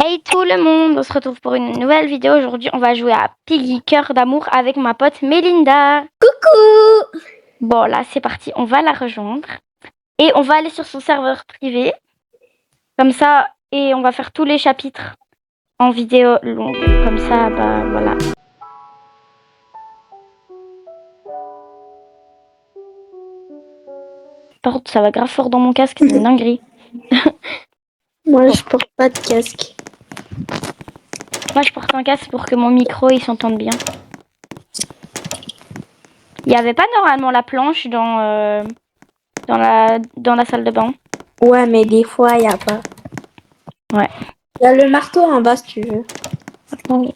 Hey tout le monde, on se retrouve pour une nouvelle vidéo. Aujourd'hui, on va jouer à Piggy Cœur d'amour avec ma pote Mélinda. Coucou! Bon, là, c'est parti, on va la rejoindre. Et on va aller sur son serveur privé. Comme ça, et on va faire tous les chapitres en vidéo longue. Comme ça, bah voilà. Par contre, ça va grave fort dans mon casque, c'est une dinguerie. Moi, je porte pas de casque. Moi, je porte un casque pour que mon micro, il s'entende bien. Il n'y avait pas normalement la planche dans la salle de bain. Ouais, mais des fois, y a pas. Ouais. Y a le marteau en bas si tu veux. Oui.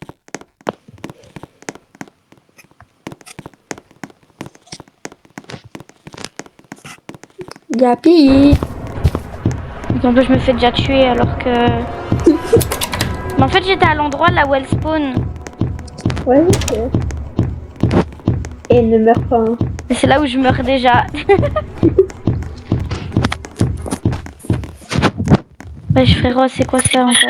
Y a Piggy. En plus, je me fais déjà tuer alors que... Mais en fait, j'étais à l'endroit là où elle spawn. Ouais, je sais. Et ne meurs pas. Hein. Et c'est là où je meurs déjà. Wesh frérot, c'est quoi ça en fait?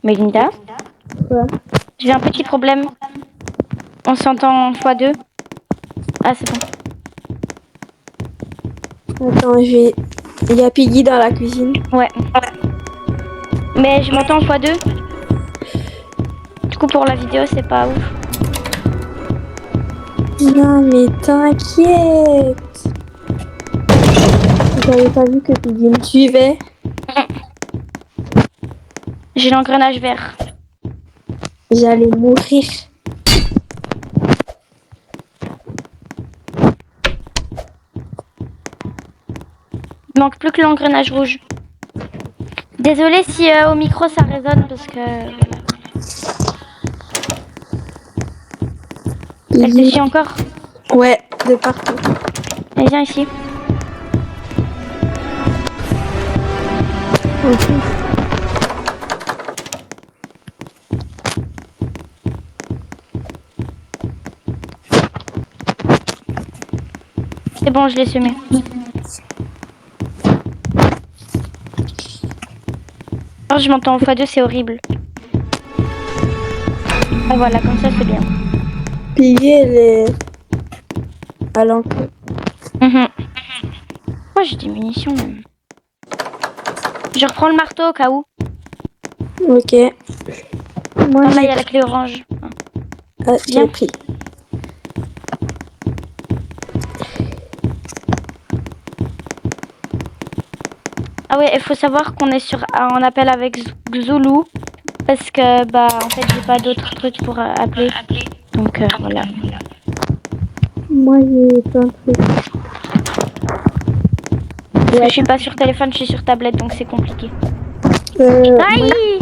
Mélinda, Quoi? j'ai un petit problème. On s'entend en x2. Ah, c'est bon. Attends, je vais... Y a Piggy dans la cuisine. Ouais. Mais je m'entends en x2. Du coup, pour la vidéo, c'est pas ouf. Non, mais t'inquiète. J'avais pas vu que Piggy me suivait. J'ai l'engrenage vert. J'allais mourir. Il manque plus que l'engrenage rouge. Désolée si au micro ça résonne parce que... Elle te suit encore? Ouais, de partout. Allez, viens ici. C'est bon, je l'ai semé. Alors, je m'entends en x2, c'est horrible. Ah voilà, comme ça c'est bien. Piggy, elle est à l'entrée. Moi j'ai des munitions même. Je reprends le marteau au cas où. Ok. Moi, Là il y a la clé orange. Ah, j'ai pris. Ah ouais, il faut savoir qu'on est en appel avec Zulu. Parce que bah en fait j'ai pas d'autres trucs pour appeler. Donc voilà. Moi, j'ai plein de trucs. Parce que je suis pas sur téléphone, je suis sur tablette, donc c'est compliqué. Aïe!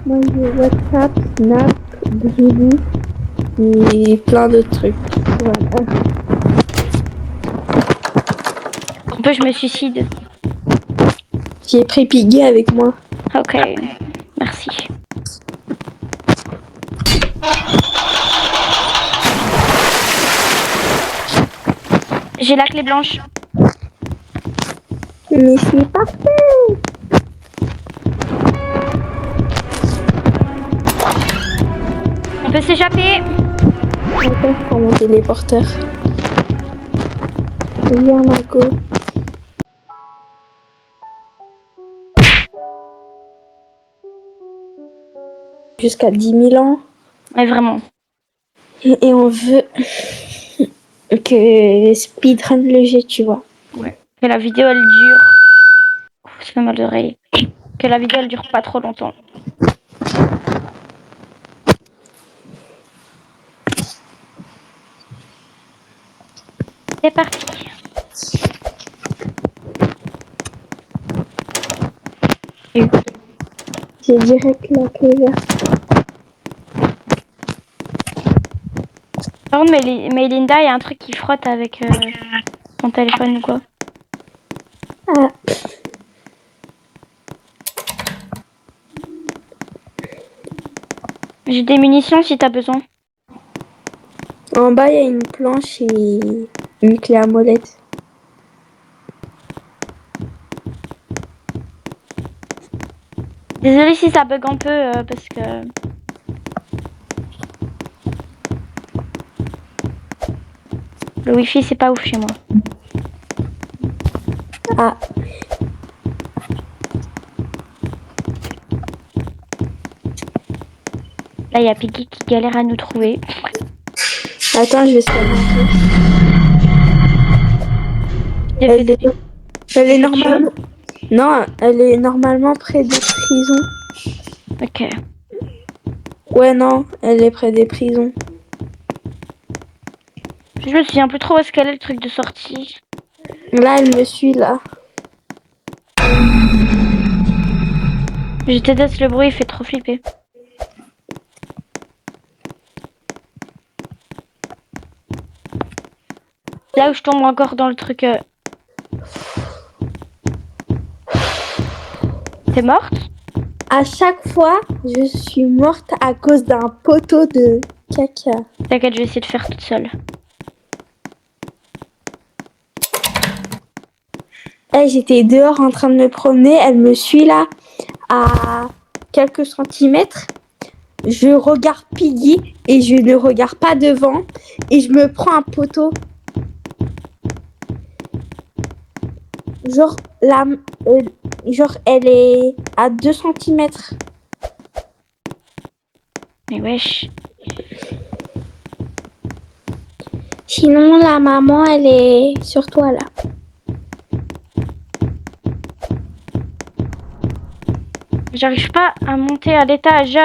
Moi, j'ai WhatsApp, Snap, Zulu et plein d'autres trucs. Voilà. Un peu, je me suicide. J'ai pris Piggy avec moi. Ok, merci. J'ai la clé blanche. Mais c'est parfait! On peut s'échapper. Attends, je prends mon téléporteur. Viens, Marco. Jusqu'à 10 000 ans. Mais vraiment. Et on veut que speedrun le jeu, tu vois. Ouais. Que la vidéo elle dure. Ça fait mal d'oreille. Que la vidéo elle dure pas trop longtemps. C'est parti. J'ai direct la clé verte. Par contre, mais Linda, il y a un truc qui frotte avec ton téléphone ou quoi. Ah. J'ai des munitions si t'as besoin. En bas, il y a une planche et une clé à molette. Désolée si ça bug un peu parce que le wifi c'est pas ouf chez moi. Ah, Là il y a Piggy qui galère à nous trouver. attends, je vais scanner. J'ai fait des- Elle est fait normalement. Non, elle est normalement près des prisons. Ok. Ouais, non, elle est près des prisons. Je me souviens plus trop où est-ce qu'elle est le truc de sortie. Là, elle me suit, là. Je déteste le bruit, il fait trop flipper. Là où je tombe encore dans le truc. T'es morte? À chaque fois, je suis morte à cause d'un poteau de caca. T'inquiète, je vais essayer de faire toute seule. J'étais dehors en train de me promener, elle me suit là à quelques centimètres. Je regarde Piggy et je ne regarde pas devant et je me prends un poteau. Genre, genre elle est à 2 centimètres. Mais wesh. Sinon, la maman, elle est sur toi là. J'arrive pas à monter à l'étage.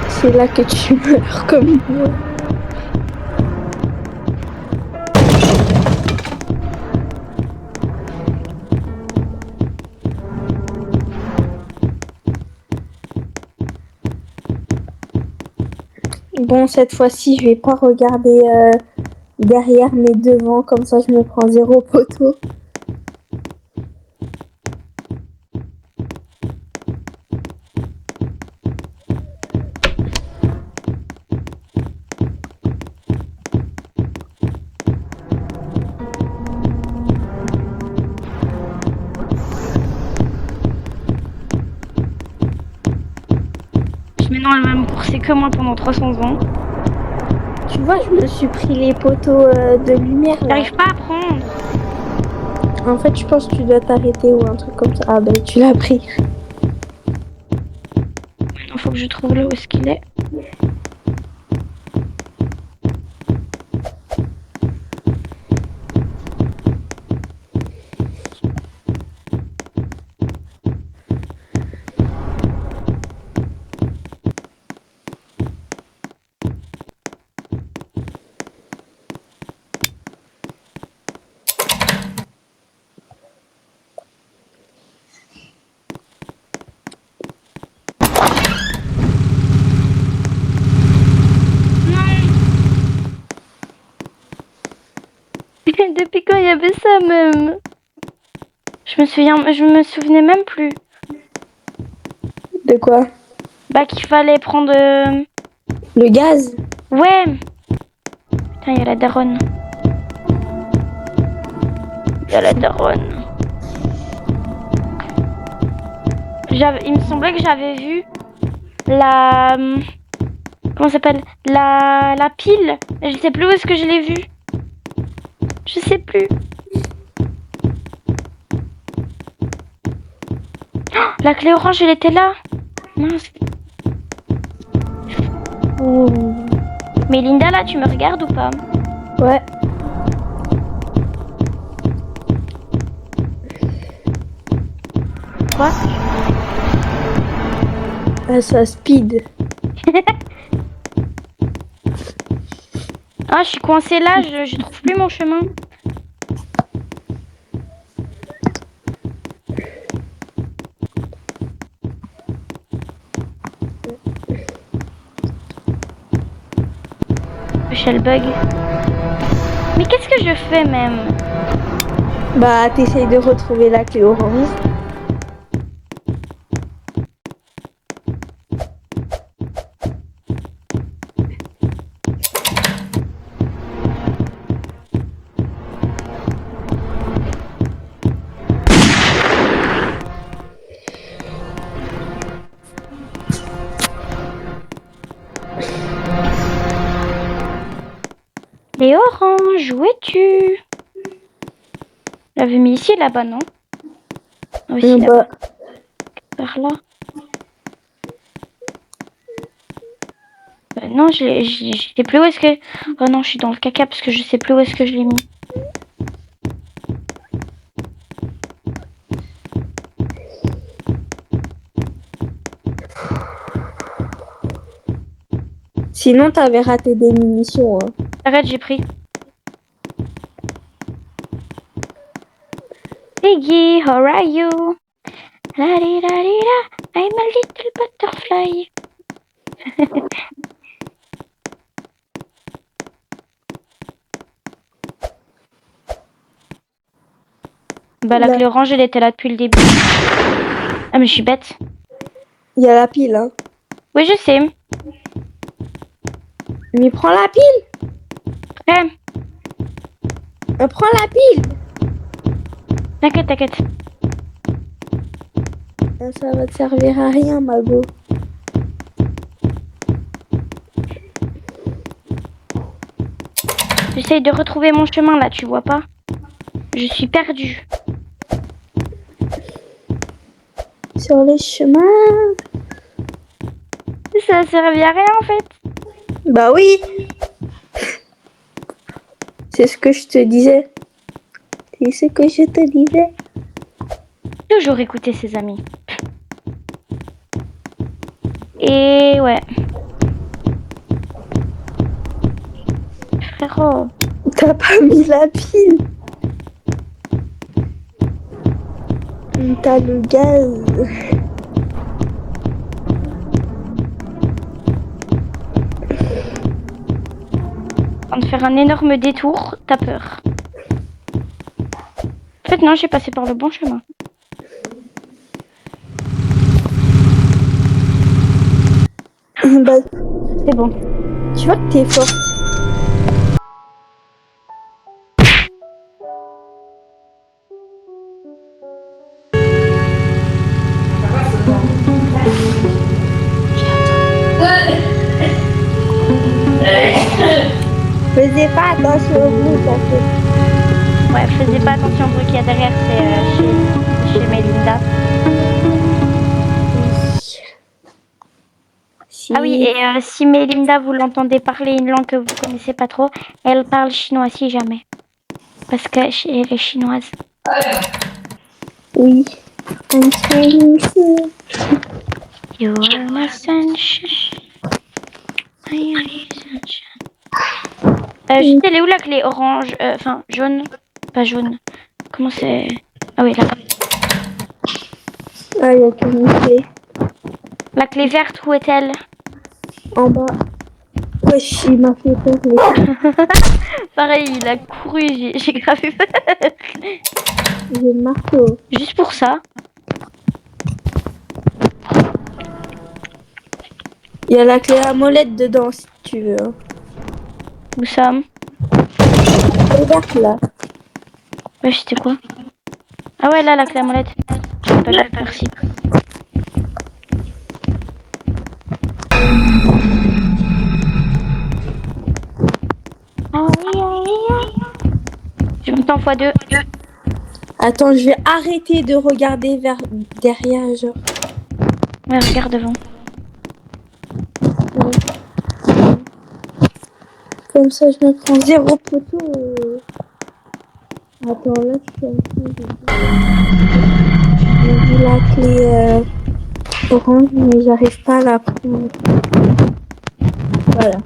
C'est là que tu meurs comme moi. Bon, cette fois-ci, je vais pas regarder derrière mais devant, comme ça je me prends 0 poteau. Maintenant, elle va me courser que moi pendant 300 ans. Tu vois, je me suis pris les poteaux de lumière là. J'arrive pas à prendre. En fait, je pense que tu dois t'arrêter ou un truc comme ça. Ah ben, tu l'as pris. Maintenant, faut que je trouve là où est-ce qu'il est. Depuis quand il y avait ça même? Je me souvenais même plus. De quoi? Bah qu'il fallait prendre. Le gaz? Ouais. Putain, il y a la daronne. Il y a la daronne. Il me semblait que j'avais vu la. Comment ça s'appelle? La pile. Je sais plus où est-ce que je l'ai vue. Je sais plus. Oh, la clé orange, elle était là. Mince. Ouh. Mais Linda, là, tu me regardes ou pas? Ouais. Quoi? Ah, ça speed. Ah, je suis coincée là, je trouve plus mon chemin. Le bug. Mais qu'est-ce que je fais même? Bah, t'essayes de retrouver la clé orange. Les oranges, où es-tu? Je l'avais mis ici, là-bas, non? Aussi, là-bas. Par là. Non, je sais plus où est-ce que... Oh non, je suis dans le caca parce que je sais plus où est-ce que je l'ai mis. Sinon, t'avais raté des munitions. Hein. Arrête, j'ai pris. Piggy, how are you? La di da di da, I'm a little butterfly. Bah la Là. clé orange, elle était là depuis le début. Ah mais je suis bête. Il y a la pile. Hein. Oui, je sais. Mais prends la pile. Ouais. Prends la pile. T'inquiète, t'inquiète. Ça va te servir à rien, Mago. J'essaye de retrouver mon chemin là, tu vois pas? Je suis perdue. Sur les chemins. Ça servait à rien en fait. Bah oui. C'est ce que je te disais. C'est ce que je te disais. Toujours écouter ses amis. Et ouais. Frérot. T'as pas mis la pile. T'as le gaz. Avant de faire un énorme détour, t'as peur. En fait non, j'ai passé par le bon chemin. Bah, c'est bon. Tu vois que t'es forte. Faisais pas attention au bruit, ça fait. Ouais, faisais pas attention au bruit qu'il y a derrière, c'est chez Melinda. Si. Ah oui, et si Melinda, vous l'entendez parler une langue que vous connaissez pas trop, elle parle chinois si jamais. Parce qu'elle est chinoise. Oui. You are my sunshine. I am your sunshine. Je sais, elle est où la clé orange? Enfin, jaune. Pas jaune. Comment c'est? Ah oui, là. Ah, il y a qu'une clé. La clé verte, où est-elle? En bas. Wesh, il m'a fait peur. Pareil, il a couru, j'ai grave eu peur. J'ai le marteau. Juste pour ça. Il y a la clé à molette dedans si tu veux. Où ça? Regarde là. Ouais, c'était quoi? Ah ouais, là, la clé à molette. J'ai pas vu, merci. Je monte en x2. Attends, je vais arrêter de regarder vers derrière, genre. Ouais, regarde devant. Comme ça, je me prends 0 poteau. Attends, là, je suis en train de... J'ai vu la clé orange, mais j'arrive pas à la prendre. Voilà.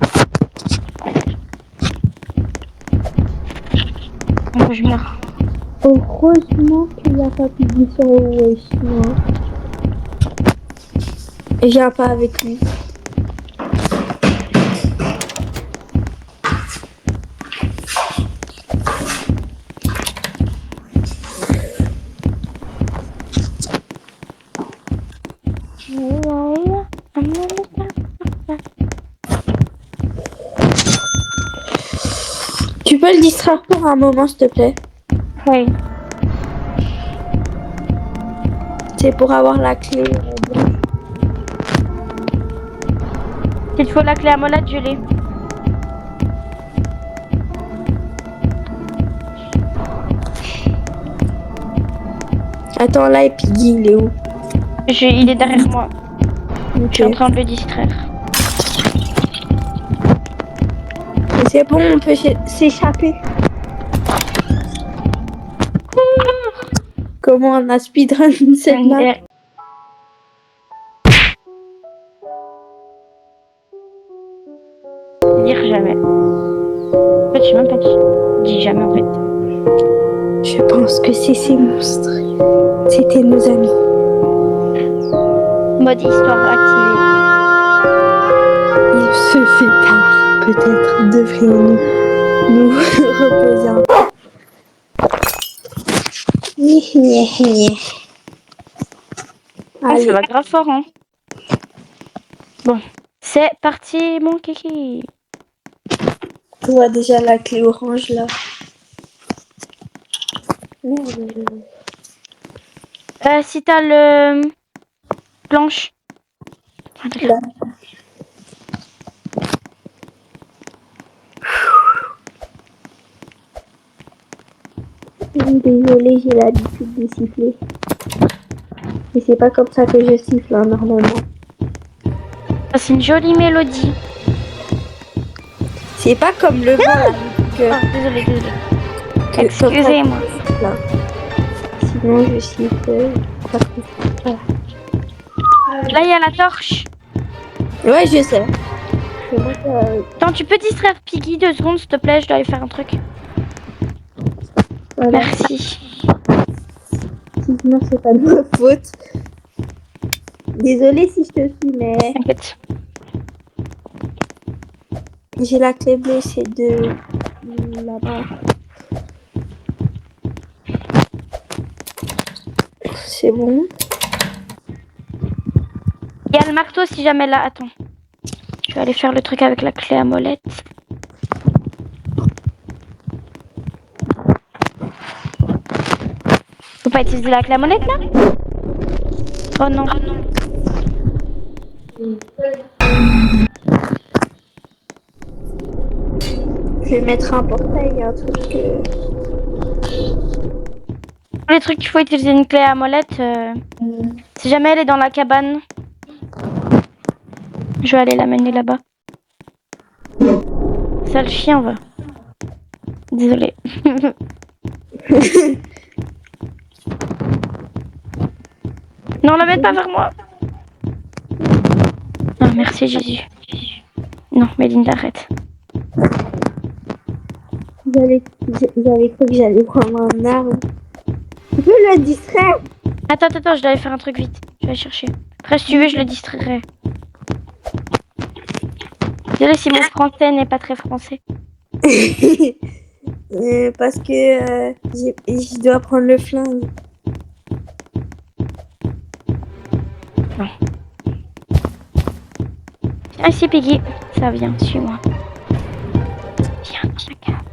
Donc, je meurs. Heureusement qu'il n'y a pas publié sur le chinois. Et je viens pas avec lui. Tu peux le distraire pour un moment, s'il te plaît? Oui. C'est pour avoir la clé. S'il faut la clé à molette, je l'ai. Attends, là, et Piggy, il est où? Il est derrière moi. Je suis en Ok. train de le distraire. C'est bon, on peut s'échapper. Comment on a speedrun cette map? Dire jamais. En fait, je sais même pas dit. Dis jamais en fait. Je pense que c'est ces monstres. C'était nos amis. Mode histoire activée. Il se fait tard. Peut-être devrions-nous nous reposer un peu. Ah, Allez, ça va grave fort, hein. Bon, c'est parti, mon kiki. je vois déjà la clé orange là. Si t'as le planche. Là. Désolée, j'ai l'habitude de siffler. Mais c'est pas comme ça que je siffle hein, normalement. Ça, c'est une jolie mélodie. C'est pas comme le vent là. Ah, désolée. que- Excusez-moi. Là. Sinon, je siffle. Pas trop. Voilà. Là, il y a la torche. Ouais, je sais. C'est moi Attends, tu peux distraire Piggy 2 secondes, s'il te plaît, je dois aller faire un truc. voilà. Merci. Sinon, c'est pas de ma faute. Désolée si je te suis, mais T'inquiète. j'ai la clé bleue, c'est de là-bas. C'est bon. Il y a le marteau si jamais là. Attends. Je vais aller faire le truc avec la clé à molette. Faut pas utiliser la clé à molette là? Oh non. Je vais mettre un portail, un truc. Les trucs qu'il faut utiliser une clé à molette. Si jamais elle est dans la cabane, je vais aller l'amener là-bas. Ça, le chien va. Désolée. Non, l'amène pas vers moi. Non, merci Jésus. Non, Mélinda, arrête. J'avais cru que j'allais prendre un arbre. Tu peux le distraire? Attends, je dois aller faire un truc vite. Je vais aller chercher. Après, si tu veux, je le distrairai. Désolée si mon français n'est pas très français. Parce que je dois prendre le flingue. Viens ici, Piggy. Ça vient, suis-moi. Viens dans la cave.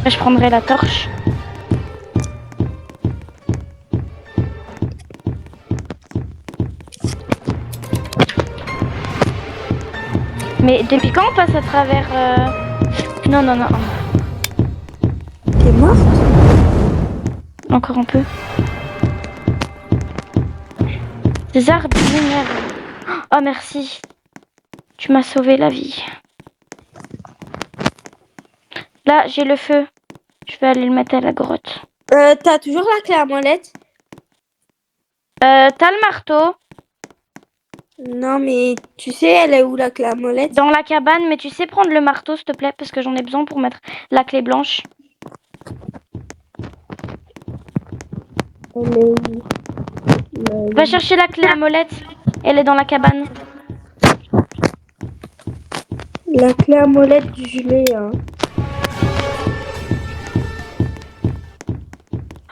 Là, je prendrai la torche. Mais depuis quand on passe à travers... Non. T'es morte? Encore un peu. Des arbres lumière. Oh, merci. Tu m'as sauvé la vie. Là, j'ai le feu. Je vais aller le mettre à la grotte. T'as toujours la clé à molette? T'as le marteau Non, mais tu sais, elle est où la clé à molette? dans la cabane, mais tu sais prendre le marteau, s'il te plaît, parce que j'en ai besoin pour mettre la clé blanche. Elle est où? Va chercher la clé à molette. Elle est dans la cabane. La clé à molette du gelé, hein.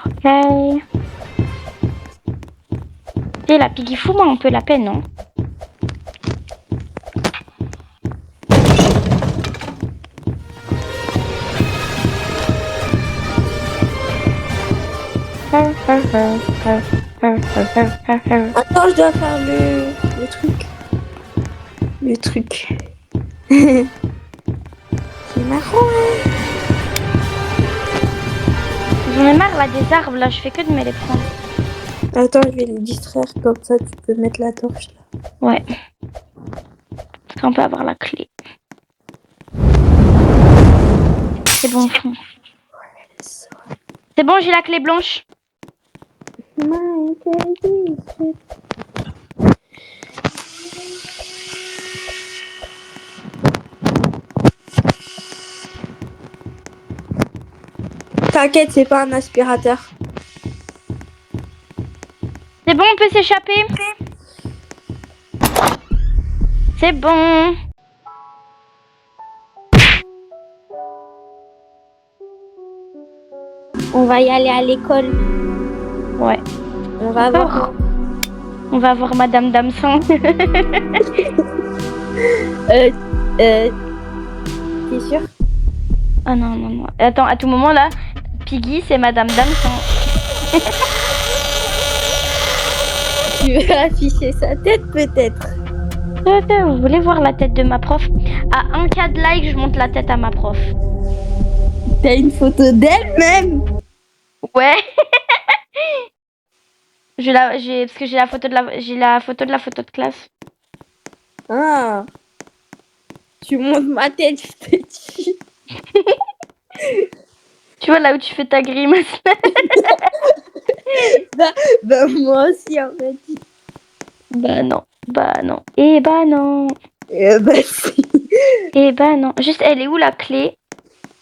Ok. Et la Piggy, fous-moi un peu la peine, non? Attends, je dois faire le truc. Le truc. C'est marrant, hein. J'en ai marre là des arbres, là je fais que de me les prendre. Attends, je vais les distraire, comme ça tu peux mettre la torche là. Ouais. Est-ce qu'on peut avoir la clé? C'est bon. C'est bon, j'ai la clé blanche. T'inquiète, c'est pas un aspirateur. C'est bon, on peut s'échapper. C'est bon. On va y aller à l'école. Ouais. On va voir. On va voir Madame Damson. T'es sûr? Ah non. Attends, à tout moment là, Piggy c'est Madame Damson. Tu veux afficher sa tête peut-être? Vous voulez voir la tête de ma prof? À 1K de like, je monte la tête à ma prof. T'as une photo d'elle même? Ouais. Parce que j'ai la photo de la photo de classe. Ah. Tu montes ma tête, je te dis. Tu vois là où tu fais ta grimace. Bah moi aussi en fait. Bah non. Eh bah non. Bah si. Eh bah non. Juste, elle est où la clé?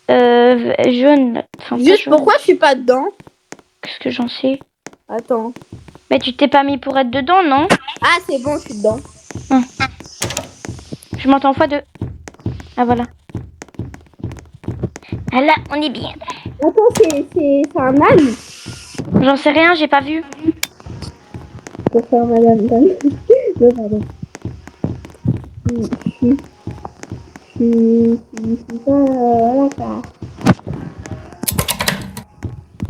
Jaune. Enfin, pas Juste jaune. pourquoi je suis pas dedans? Qu'est-ce que j'en sais? Attends. Mais tu t'es pas mis pour être dedans, non? Ah c'est bon, je suis dedans. Je m'entends x2. Ah voilà. Ah là, on est bien. Attends, c'est un âne? J'en sais rien, j'ai pas vu. Pour faire madame Dan. Non, pardon. Je suis pas... Voilà quoi.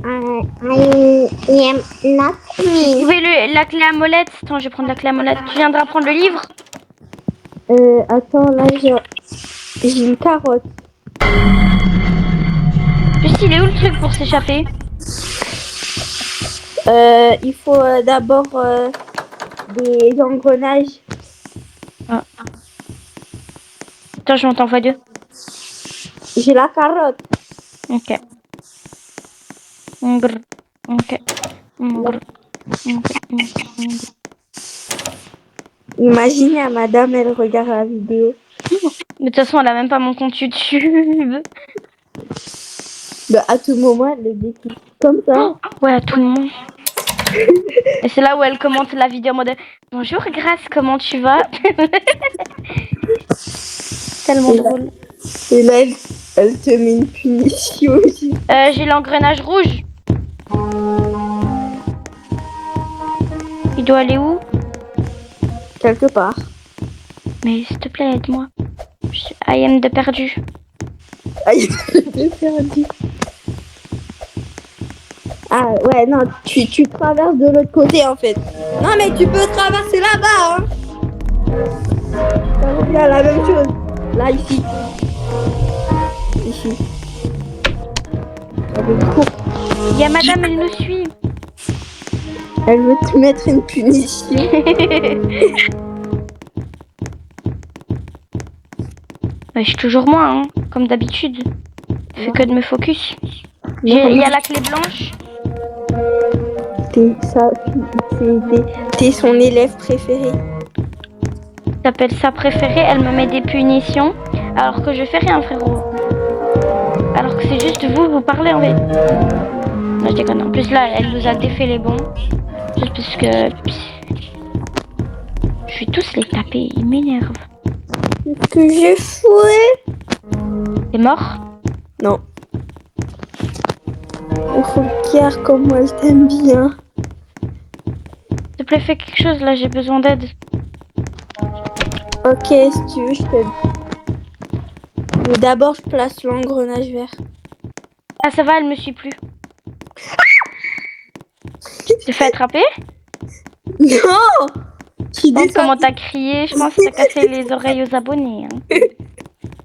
I am not me. Trouvez la clé à molette. Attends, je vais prendre la clé à molette. Tu viendras prendre le livre? Attends, là j'ai une carotte. Juste, il est où le truc pour s'échapper? Il faut d'abord des engrenages. Ah. Attends, je m'entends x2. J'ai la carotte. Ok. Ok. Imaginez à madame, elle regarde la vidéo. Mais de toute façon, elle a même pas mon compte YouTube. Bah, à tout moment, elle le décide comme ça. Oh, ouais, à tout le monde. Et c'est là où elle commente la vidéo en mode bonjour Grace, comment tu vas? Tellement drôle. Et là, elle te met une punition aussi. J'ai l'engrenage rouge. Il doit aller où? Quelque part. Mais s'il te plaît, aide-moi. I am de perdu. Aïe, j'ai perdu. Ah ouais, non, tu traverses de l'autre côté en fait. Non mais tu peux traverser là-bas, hein. Ça revient à la même chose. Là, ici. Ici. Elle est trop... Il y a madame, elle nous suit. Elle veut te mettre une punition. Bah, je suis toujours moi, hein, comme d'habitude. Je fais que de me focus. Il y a la clé blanche. T'es son élève préféré. T'appelles ça préféré, elle me met des punitions. Alors que je fais rien, frérot. Alors que c'est juste vous parlez en fait. Non, je déconne. En plus là, elle nous a défait les bons. Juste parce que... Je vais tous les taper, ils m'énervent. Qu'est-ce que j'ai foué? T'es mort? Non. Regarde comment elle t'aime bien. S'il te plaît, fais quelque chose, là, j'ai besoin d'aide. Ok, si tu veux, je t'aide. Mais d'abord, je place l'engrenage vert. Ah, ça va, elle me suit plus. T'es fait attraper? Non! Je pense comment t'as crié, je pense que t'as cassé les oreilles aux abonnés. Hein.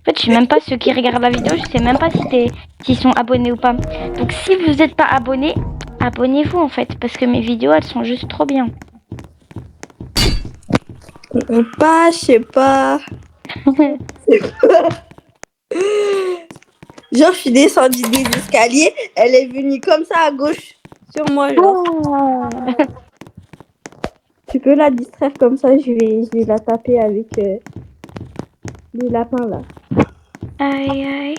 fait, je sais même pas ceux qui regardent la vidéo, je sais même pas s'ils sont abonnés ou pas. Donc si vous n'êtes pas abonné, abonnez-vous en fait, parce que mes vidéos elles sont juste trop bien. Je sais pas. Genre, je suis descendue des escaliers, elle est venue comme ça à gauche sur moi, genre. Tu peux la distraire comme ça, je vais la taper avec le lapin là. Aïe aïe.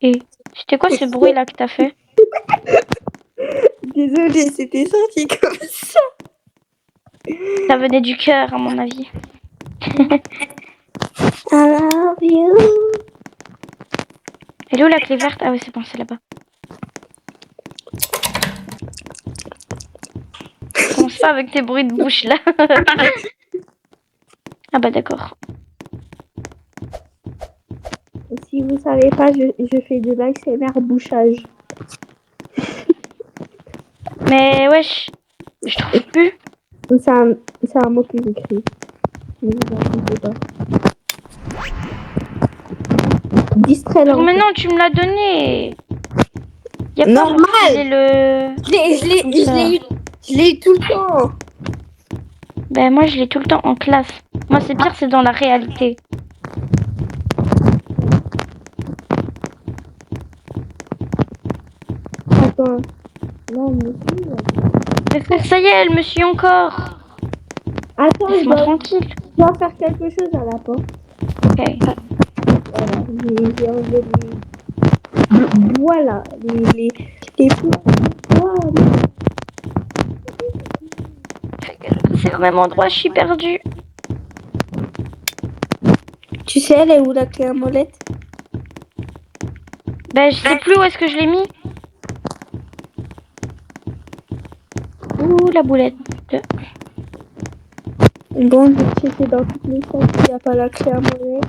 Et c'était quoi ce bruit là que t'as fait? Désolée, c'était sorti comme ça. Ça venait du cœur à mon avis. I love you. Elle est où la clé verte? Ah ouais c'est bon, c'est là-bas. Commence pas avec tes bruits de bouche là. Ah bah d'accord. Si vous savez pas, je fais de l'ASMR bouchage. Mais wesh, je trouve plus. C'est un mot que j'écris. Mais vous inquiétez pas. Distrait-le. Mais non, tu me l'as donné. Y a normal. Pas le... Je l'ai eu tout le temps. Ben moi je l'ai tout le temps en classe. Moi c'est pire, c'est dans la réalité. Attends. Non, monsieur. Ça y est, elle me suit encore. Attends, Laisse-moi tranquille. Je dois faire quelque chose à la porte. Ok. Voilà, j'ai enlevé les... Voilà, les C'est au même endroit, je suis perdue. Tu sais, elle est où la clé à molette? Ben je sais plus où est-ce que je l'ai mis. Ouh la boulette. Bon, je vais checker dans toutes les salles s'il n'y a pas la clé à molette.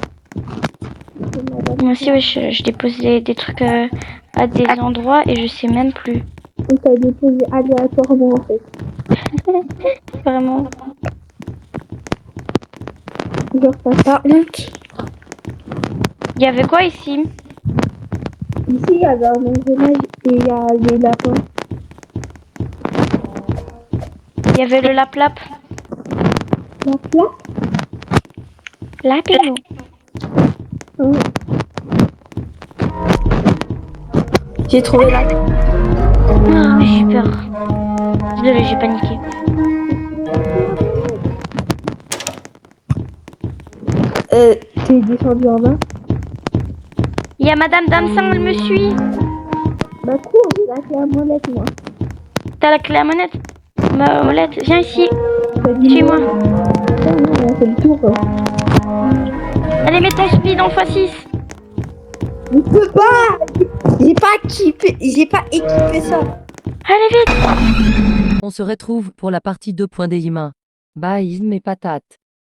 Moi aussi, ouais, je dépose des trucs à des endroits et je sais même plus. On t'a déposé aléatoirement en fait. Vraiment. Genre, t'as pas honte. Il y avait quoi ici? Ici, il y a un engrenage et il y a les lapins. Il y avait le lap-lap. Lap-lap? Lapino. Oh. J'ai trouvé la... Ah, j'ai peur. Désolée, j'ai paniqué. T'es descendu en bas? Il y a Madame Damsin, elle me suit. Bah cours, j'ai la clé à molette moi. T'as la clé à monette? Ma molette, viens ici. Suis-moi. On fait le tour. Allez, mets ton speed en x6. Je peux pas. J'ai pas équipé ça. Allez, vite. On se retrouve pour la partie 2. Des humains. Bye mes patates.